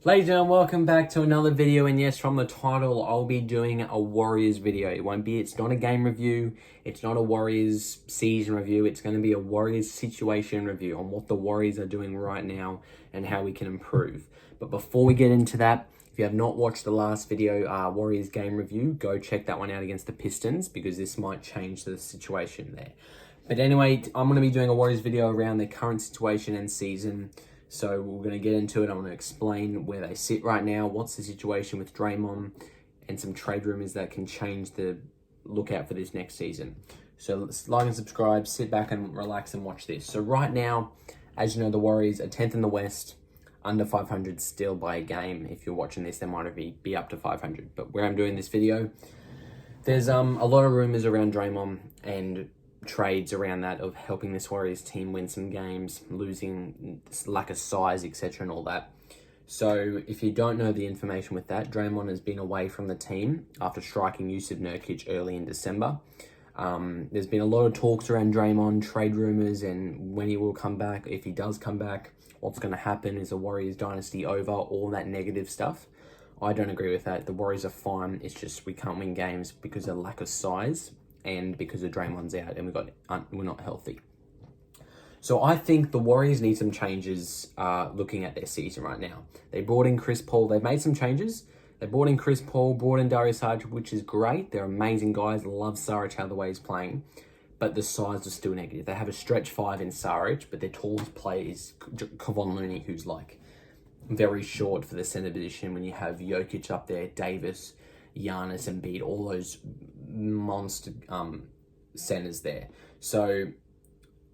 Ladies and gentlemen, welcome back to another video, and yes, from the title, I'll be doing a Warriors video. It's not a game review, it's not a Warriors season review, it's going to be a Warriors situation review on what the Warriors are doing right now and how we can improve. But before we get into that, if you have not watched the last video, Warriors game review, go check that one out against the Pistons, because this might change the situation there. But anyway, I'm going to be doing a Warriors video around their current situation and season. So we're going to get into it. I'm going to explain where they sit right now, what's the situation with Draymond, and some trade rumors that can change the lookout for this next season. So let's like and subscribe, sit back and relax and watch this. So right now, as you know, the Warriors are 10th in the West, under 500 still by a game. If you're watching this, they might be up to 500. But where I'm doing this video, there's a lot of rumors around Draymond and trades around that of helping this Warriors team win some games, losing, lack of size, etc. and all that. So if you don't know the information with that, Draymond has been away from the team after striking Yusuf Nurkic early in December. There's been a lot of talks around Draymond, trade rumors, and when he will come back, if he does come back, what's going to happen, is the Warriors dynasty over, all that negative stuff. I don't agree with that. The Warriors are fine. It's just we can't win games because of lack of size and because of Draymond's out and we're not healthy. So I think the Warriors need some changes looking at their season right now. They brought in Chris Paul. They've made some changes. They brought in Chris Paul, brought in Dario Saric, which is great. They're amazing guys. I love Saric, how the way he's playing. But the size is still negative. They have a stretch five in Saric, but their tallest player is Kevon Looney, who's like very short for the center position when you have Jokic up there, Davis, Giannis, and Embiid, all those monster centers there. So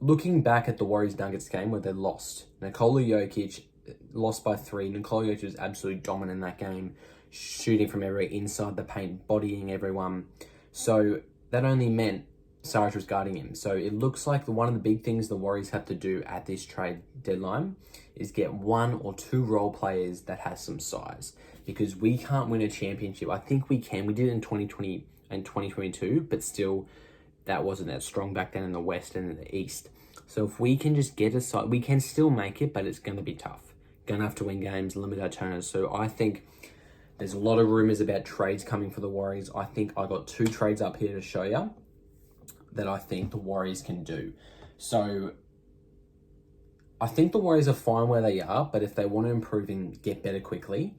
looking back at the Warriors-Nuggets game where they lost, Nikola Jokic lost by 3. Nikola Jokic was absolutely dominant in that game, shooting from everywhere, inside the paint, bodying everyone. So that only meant Saric was guarding him. So it looks like one of the big things the Warriors have to do at this trade deadline is get 1 or 2 role players that has some size, because we can't win a championship. I think we can. We did it in 2020 and 2022, but still that wasn't that strong back then in the West and in the East. So if we can just get a side, we can still make it, but it's going to be tough. Going to have to win games, limit our turnovers. So I think there's a lot of rumors about trades coming for the Warriors. I think I got 2 trades up here to show you that I think the Warriors can do. So I think the Warriors are fine where they are, but if they want to improve and get better quickly,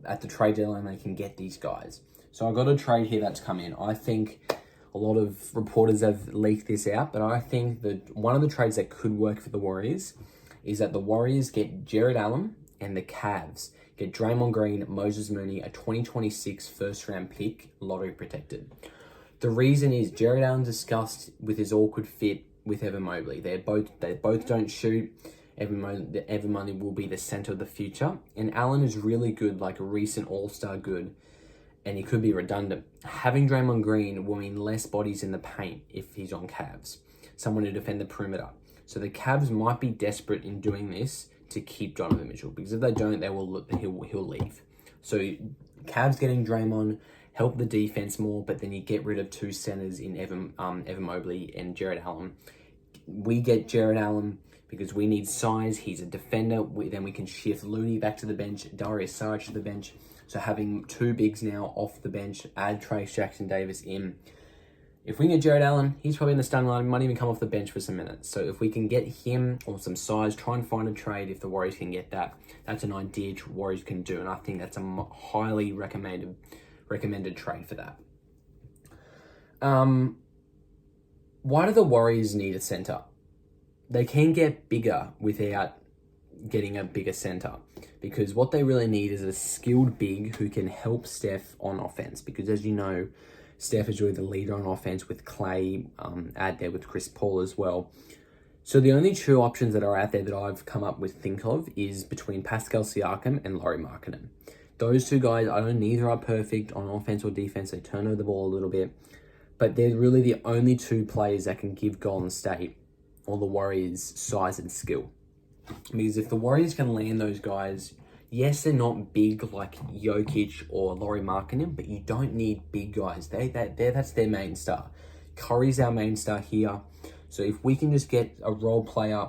at the trade deadline, they can get these guys. So I got a trade here that's come in. I think a lot of reporters have leaked this out, but I think that one of the trades that could work for the Warriors is that the Warriors get Jared Allen and the Cavs get Draymond Green, Moses Mooney, a 2026 first-round pick, lottery protected. The reason is Jared Allen discussed with his awkward fit with Evan Mobley. They both don't shoot. Evan Mobley will be the center of the future, and Allen is really good, like a recent All-Star good, and he could be redundant. Having Draymond Green will mean less bodies in the paint if he's on Cavs, someone to defend the perimeter. So the Cavs might be desperate in doing this to keep Donovan Mitchell, because if they don't, he'll leave. So Cavs getting Draymond help the defense more, but then you get rid of 2 centers in Evan Mobley and Jared Allen. We get Jared Allen because we need size. He's a defender. Then we can shift Looney back to the bench, Dario Saric to the bench. So having 2 bigs now off the bench, add Trace Jackson Davis in. If we can get Jared Allen, he's probably in the starting line, might even come off the bench for some minutes. So if we can get him or some size, try and find a trade if the Warriors can get that. That's an idea Warriors can do, and I think that's a highly recommended trade for that. Why do the Warriors need a center? They can get bigger without getting a bigger center, because what they really need is a skilled big who can help Steph on offense, because as you know, Steph is really the leader on offense with Clay, add there with Chris Paul as well. So the only 2 options that are out there that I've come up with think of is between Pascal Siakam and Lauri Markkanen. Those 2 guys, neither are perfect on offense or defense. They turn over the ball a little bit, but they're really the only 2 players that can give Golden State or the Warriors size and skill. Because if the Warriors can land those guys, yes, they're not big like Jokic or Lauri Markkanen, but you don't need big guys. That's their main star. Curry's our main star here. So if we can just get a role player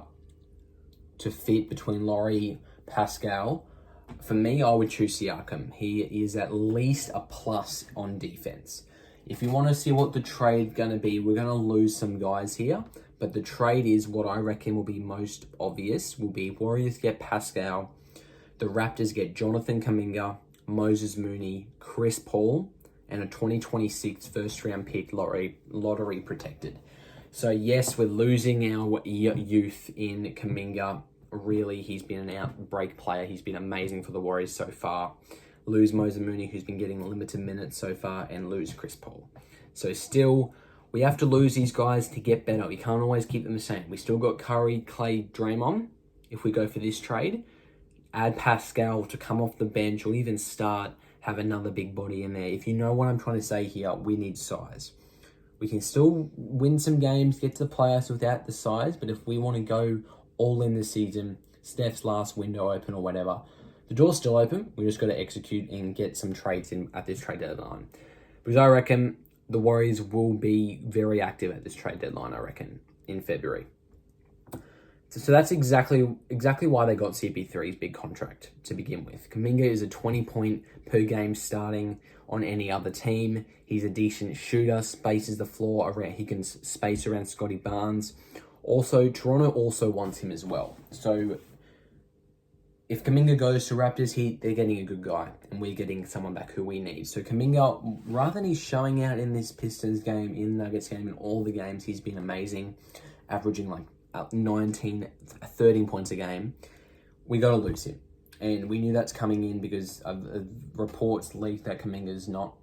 to fit between Lauri, Pascal, For me, I would choose Siakam. He is at least a plus on defense. If you want to see what the trade's going to be, we're going to lose some guys here. But the trade is what I reckon will be most obvious. Will be Warriors get Pascal. The Raptors get Jonathan Kuminga, Moses Mooney, Chris Paul, and a 2026 first-round pick lottery protected. So yes, we're losing our youth in Kuminga. Really, he's been an outbreak player. He's been amazing for the Warriors so far. Lose Moses Mooney, who's been getting limited minutes so far, and lose Chris Paul. So still, we have to lose these guys to get better. We can't always keep them the same. We still got Curry, Clay, Draymond. If we go for this trade, add Pascal to come off the bench or even start, have another big body in there. If you know what I'm trying to say here, we need size. We can still win some games, get to the playoffs without the size, but if we want to go all in this season, Steph's last window open or whatever, the door's still open. We just got to execute and get some trades in at this trade deadline. Because I reckon the Warriors will be very active at this trade deadline, I reckon, in February. So that's exactly why they got CP3's big contract to begin with. Kuminga is a 20-point per game starting on any other team. He's a decent shooter, spaces the floor around. He can space around Scotty Barnes. Also, Toronto also wants him as well. So if Kuminga goes to Raptors, they're getting a good guy, and we're getting someone back who we need. So Kuminga, rather than he's showing out in this Pistons game, in the Nuggets game, in all the games, he's been amazing, averaging like 13 points a game. We got to lose him. And we knew that's coming in because of reports leaked that Kuminga's not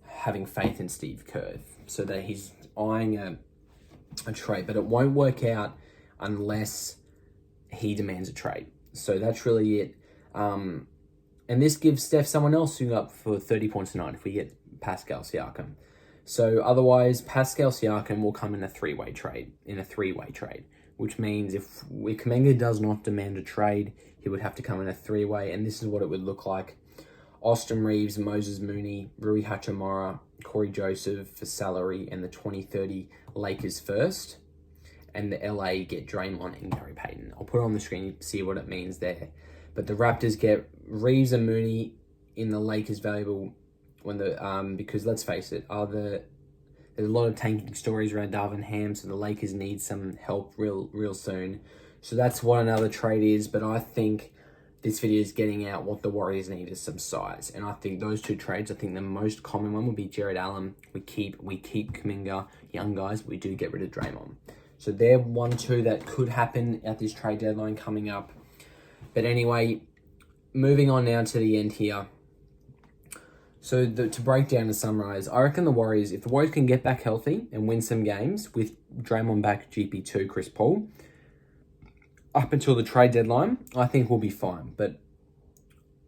having faith in Steve Kerr. So that he's eyeing a trade. But it won't work out unless he demands a trade. So that's really it. And this gives Steph someone else who's up for 30 points tonight if we get Pascal Siakam. So otherwise, Pascal Siakam will come in a three-way trade, which means if Kuminga does not demand a trade, he would have to come in a three-way, and this is what it would look like. Austin Reeves, Moses Mooney, Rui Hachimura, Corey Joseph for salary, and the 2030 Lakers first. And the LA get Draymond and Gary Payton. I'll put it on the screen to see what it means there. But the Raptors get Reeves and Mooney in the Lakers valuable because let's face it, there's a lot of tanking stories around Darvin Ham, so the Lakers need some help real soon. So that's what another trade is, but I think this video is getting out what the Warriors need is some size. And I think those two trades, I think the most common one would be Jared Allen. We keep Kuminga, young guys, but we do get rid of Draymond. So they're 1-2 that could happen at this trade deadline coming up. But anyway, moving on now to the end here. So to break down and summarize, I reckon if the Warriors can get back healthy and win some games with Draymond back, GP2, Chris Paul, up until the trade deadline, I think we'll be fine. But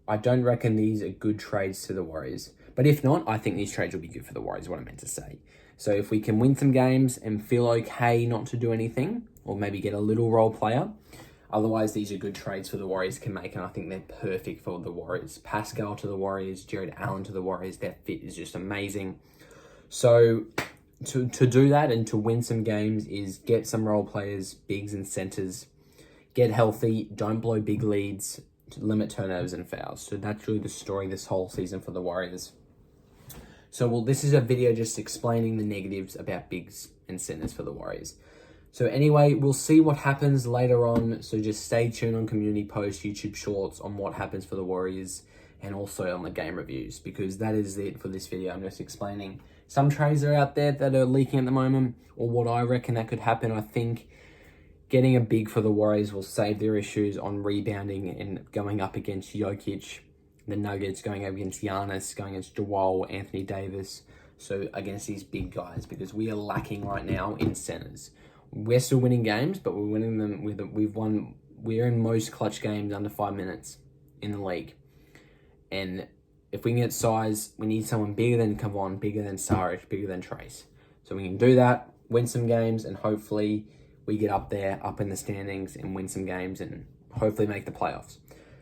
I don't reckon these are good trades to the Warriors. But if not, I think these trades will be good for the Warriors, is what I meant to say. So if we can win some games and feel okay not to do anything, or maybe get a little role player, otherwise these are good trades for the Warriors can make, and I think they're perfect for the Warriors. Pascal to the Warriors, Jared Allen to the Warriors, their fit is just amazing. So to do that and to win some games is get some role players, bigs and centers, get healthy, don't blow big leads, to limit turnovers and fouls. So that's really the story this whole season for the Warriors. So, this is a video just explaining the negatives about bigs and centers for the Warriors. So anyway, we'll see what happens later on. So just stay tuned on community posts, YouTube shorts on what happens for the Warriors and also on the game reviews, because that is it for this video. I'm just explaining some trades are out there that are leaking at the moment, or what I reckon that could happen. I think getting a big for the Warriors will save their issues on rebounding and going up against Jokic, the Nuggets, going up against Giannis, going against Joel, Anthony Davis, so against these big guys, because we are lacking right now in centers. We're still winning games, but we're winning them we're in most clutch games under 5 minutes in the league. And if we can get size, we need someone bigger than Kevon, bigger than Saric, bigger than Trace. So we can do that, win some games, and hopefully we get up there, up in the standings, and win some games, and hopefully make the playoffs.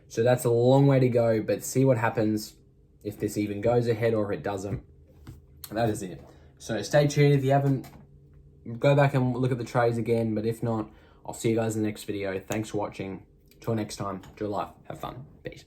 So that's a long way to go, but see what happens if this even goes ahead or if it doesn't. That is it. So stay tuned. If you haven't, go back and look at the trades again, but if not, I'll see you guys in the next video. Thanks for watching. Till next time, enjoy life, have fun, peace.